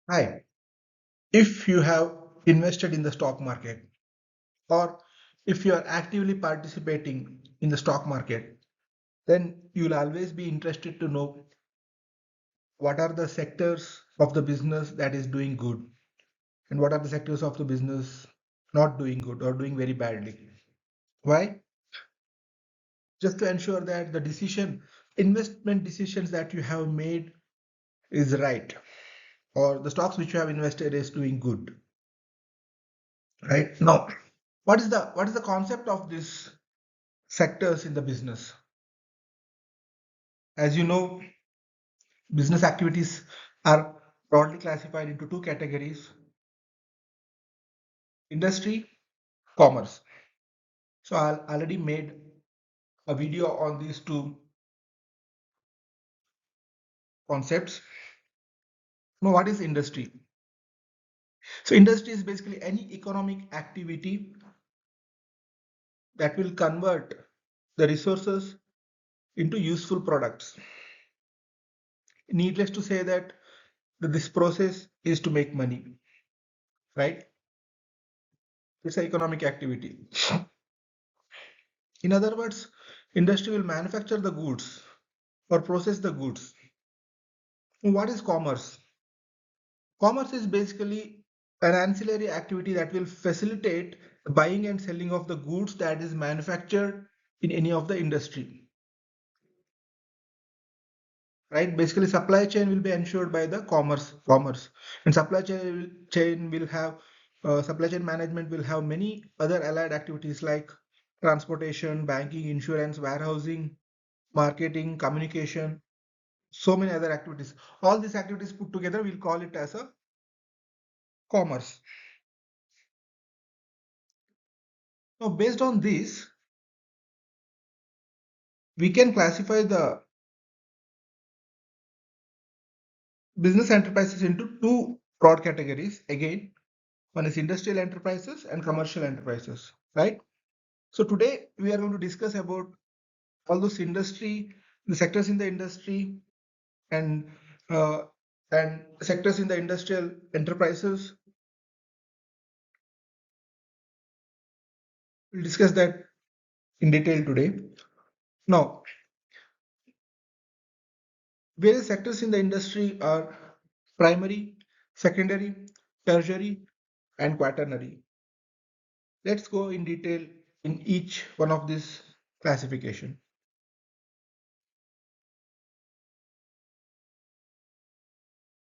Hi, if you have invested in the stock market or if you are actively participating in the stock market, then you'll always be interested to know what are the sectors of the business that is doing good and what are the sectors of the business not doing good or doing very badly. Why? Just to ensure that the investment decisions that you have made is right or the stocks which you have invested is doing good, right? Now, what is the concept of this sectors in the business? As you know, business activities are broadly classified into two categories: industry, commerce. So I already made a video on these two concepts. Now, what is industry? So industry is basically any economic activity that will convert the resources into useful products. Needless to say that this process is to make money, right? It's an economic activity. In other words, industry will manufacture the goods or process the goods. What is commerce? Commerce is basically an ancillary activity that will facilitate the buying and selling of the goods that is manufactured in any of the industry. Right? Basically, supply chain will be ensured by the commerce, and supply chain will have supply chain management will have many other allied activities like transportation, banking, insurance, warehousing, marketing, communication, so many other activities. All these activities put together, we'll call it as a commerce. Now, based on this, we can classify the business enterprises into two broad categories. Again, one is industrial enterprises and commercial enterprises, right? So today we are going to discuss about all those industry, the sectors in the industry, and uh, and sectors in the industrial enterprises. We'll discuss that in detail today. Now, various sectors in the industry are primary, secondary, tertiary, and quaternary. Let's go in detail in each one of these classification.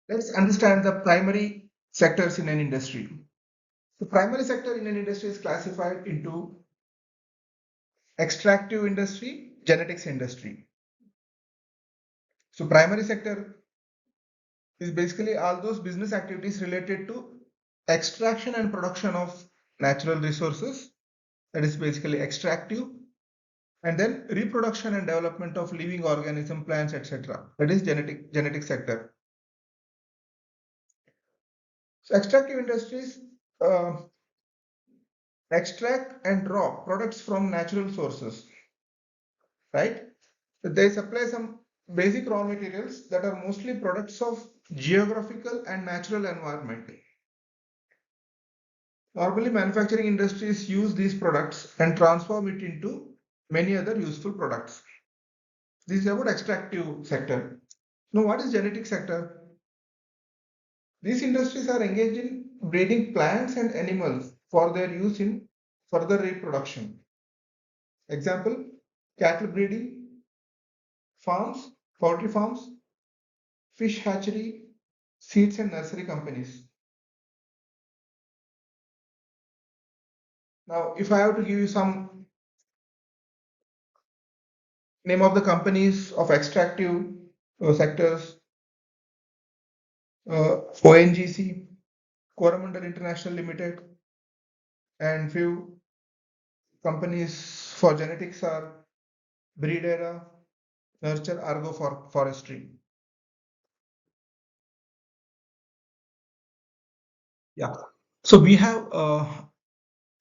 Let's understand the primary sectors in an industry. The primary sector in an industry is classified into extractive industry, genetics industry. So primary sector is basically all those business activities related to extraction and production of natural resources. That is basically extractive, and then reproduction and development of living organism, plants, etc. That is genetic sector. So extractive industries uh, extract and draw products from natural sources, right? They supply some basic raw materials that are mostly products of geographical and natural environment. Normally, manufacturing industries use these products and transform it into many other useful products. This is about extractive sector. Now, what is genetic sector? These industries are engaged in breeding plants and animals for their use in further reproduction. Example, cattle breeding farms, poultry farms, fish hatchery, seeds and nursery companies. Now, if I have to give you some name of the companies of extractive sectors, ONGC, Coromandel International Limited, and few companies for genetics are Breedera, Nurture, Argo for Forestry. Yeah. So we have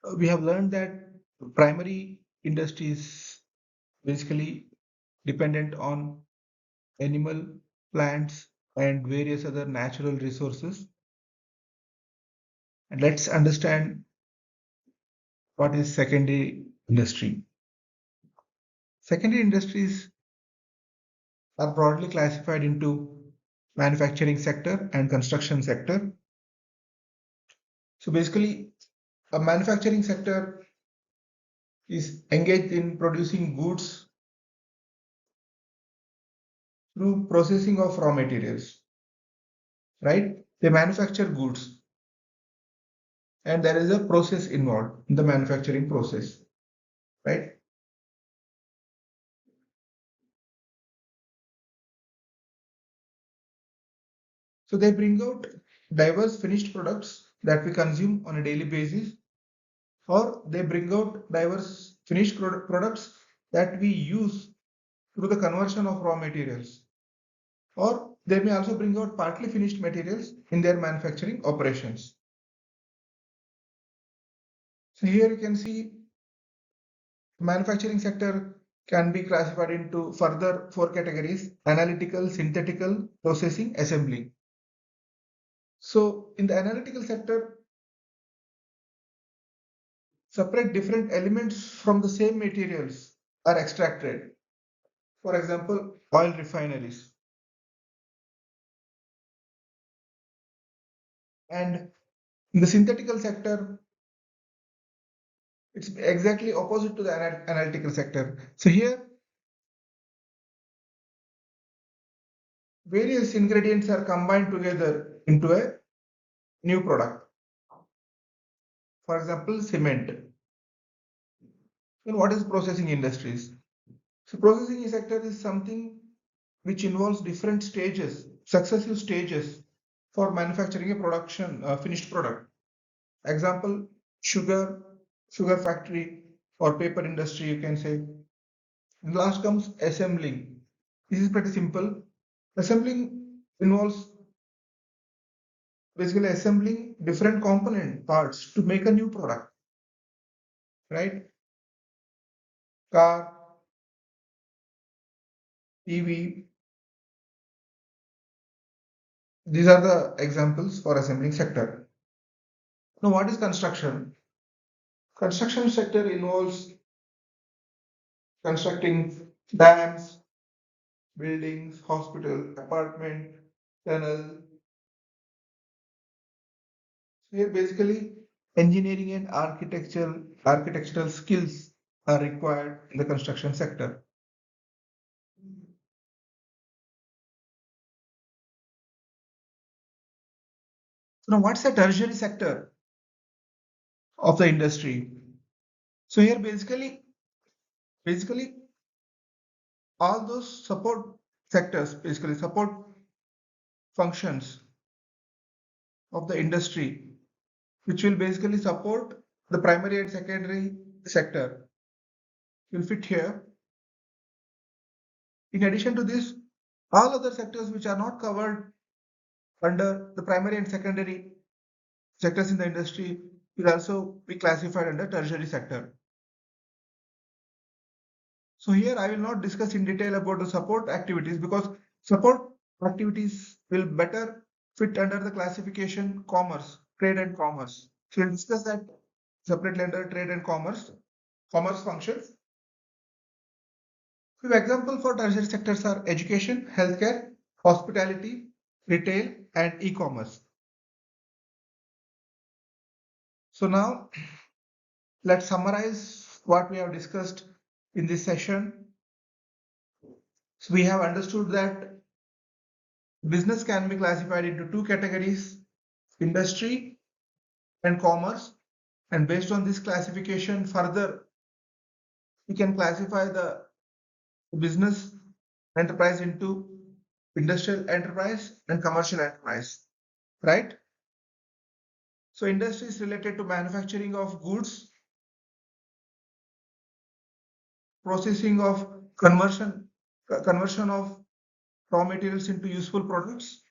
learned that primary industry is basically dependent on animal, plants, and various other natural resources. And let's understand what is secondary industry. Secondary industries are broadly classified into manufacturing sector and construction sector. So basically, a manufacturing sector is engaged in producing goods through processing of raw materials, right? They manufacture goods and there is a process involved in the manufacturing process, right? So they bring out diverse finished products that we consume on a daily basis, or they bring out diverse finished products that we use through the conversion of raw materials, or they may also bring out partly finished materials in their manufacturing operations. So here you can see manufacturing sector can be classified into further four categories: analytical, synthetical, processing, assembly. So in the analytical sector, separate different elements from the same materials are extracted. For example, oil refineries. And in the synthetical sector, it's exactly opposite to the analytical sector. So here, various ingredients are combined together into a new product. For example, cement. And what is processing industries? So processing sector is something which involves different stages, successive stages for manufacturing a production, finished product. Example, sugar factory or paper industry, you can say. And last comes assembling. This is pretty simple. Assembling involves basically assembling different component parts to make a new product, right? Car, TV, these are the examples for assembling sector. Now, what is construction? Construction sector involves constructing dams, buildings, hospital, apartment, tunnel. So here basically engineering and architectural skills are required in the construction sector. So now what's the tertiary sector of the industry? So here basically all those support sectors, basically support functions of the industry, which will basically support the primary and secondary sector will fit here. In addition to this, all other sectors which are not covered under the primary and secondary sectors in the industry will also be classified under tertiary sector. So here I will not discuss in detail about the support activities because support activities will better fit under the classification commerce, trade and commerce. So we'll discuss that separately under trade and commerce functions. Few examples for tertiary sectors are education, healthcare, hospitality, retail, and e-commerce. So now let's summarize what we have discussed in this session. So we have understood that business can be classified into two categories, industry and commerce. And based on this classification, further, we can classify the business enterprise into industrial enterprise and commercial enterprise, right? So industry is related to manufacturing of goods, processing of conversion of raw materials into useful products.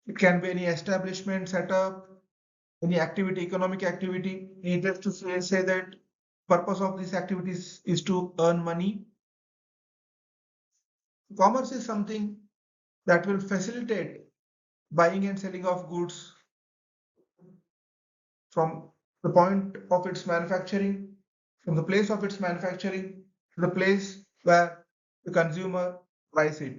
It can be any establishment setup, any activity, economic activity. Needless to say that purpose of these activities is to earn money. Commerce is something that will facilitate buying and selling of goods from the point of its manufacturing, from the place of its manufacturing to the place where the consumer buys it.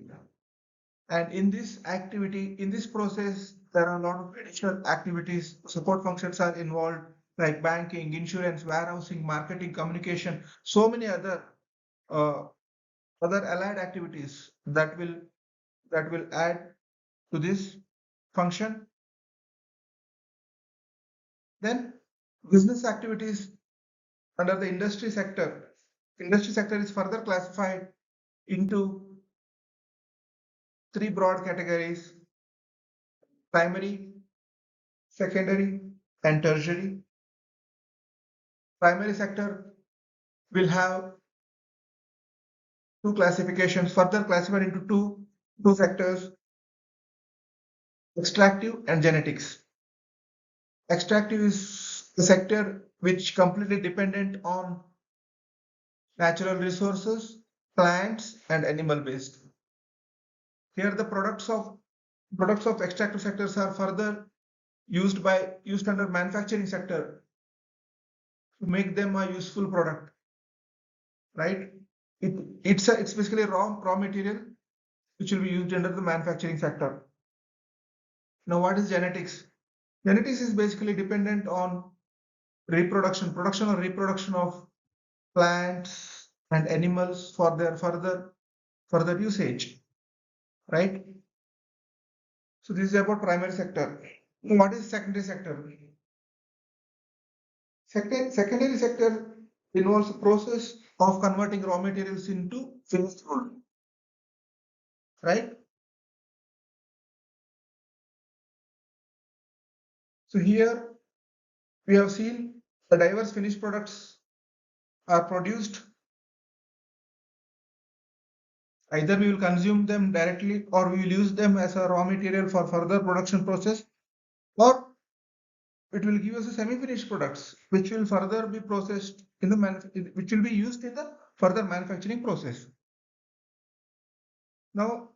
And in this activity, in this process, there are a lot of additional activities. Support functions are involved, like banking, insurance, warehousing, marketing, communication, so many uh, other allied activities that will add to this function. Then business activities under the industry sector. Industry sector is further classified into three broad categories: primary, secondary, and tertiary. Primary sector will have two classifications, further classified into two sectors: extractive and genetics. Extractive is the sector which completely dependent on natural resources, plants, and animal waste. Here the products of extractive sectors are further used under manufacturing sector to make them a useful product, right? It's basically raw material which will be used under the manufacturing sector. Now, what is genetics? Genetics is basically dependent on production or reproduction of plants and animals for their further usage, right? So this is about primary sector. What is secondary sector? Secondary sector involves the process of converting raw materials into finished good, right? So here we have seen the diverse finished products are produced. Either we will consume them directly or we will use them as a raw material for further production process, or it will give us a semi-finished products which will further be processed in the which will be used in the further manufacturing process. Now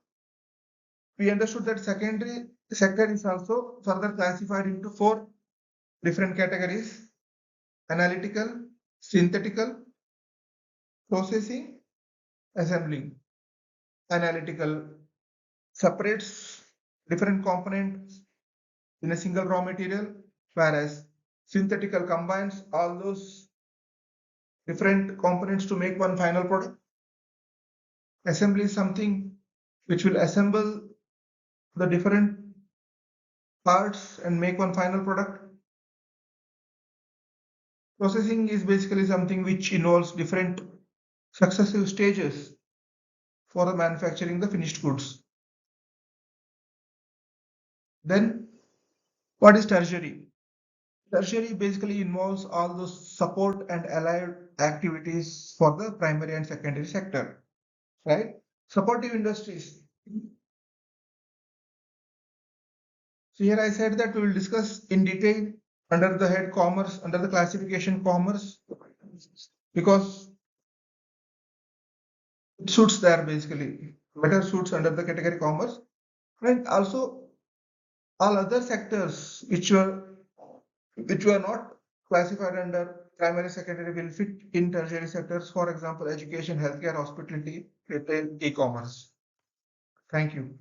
we understood that secondary sector is also further classified into four different categories: analytical, synthetical, processing, assembling. Analytical separates different components in a single raw material, whereas synthetical combines all those different components to make one final product. Assembly is something which will assemble the different parts and make one final product. Processing is basically something which involves different successive stages for the manufacturing the finished goods. Then what is tertiary? Tertiary basically involves all those support and allied activities for the primary and secondary sector, right? Supportive industries. So here I said that we will discuss in detail under the head commerce, under the classification commerce, because it suits there basically, better suits under the category commerce. And also all other sectors which were not classified under primary, secondary will fit in tertiary sectors. For example, education, healthcare, hospitality, retail, e-commerce. Thank you.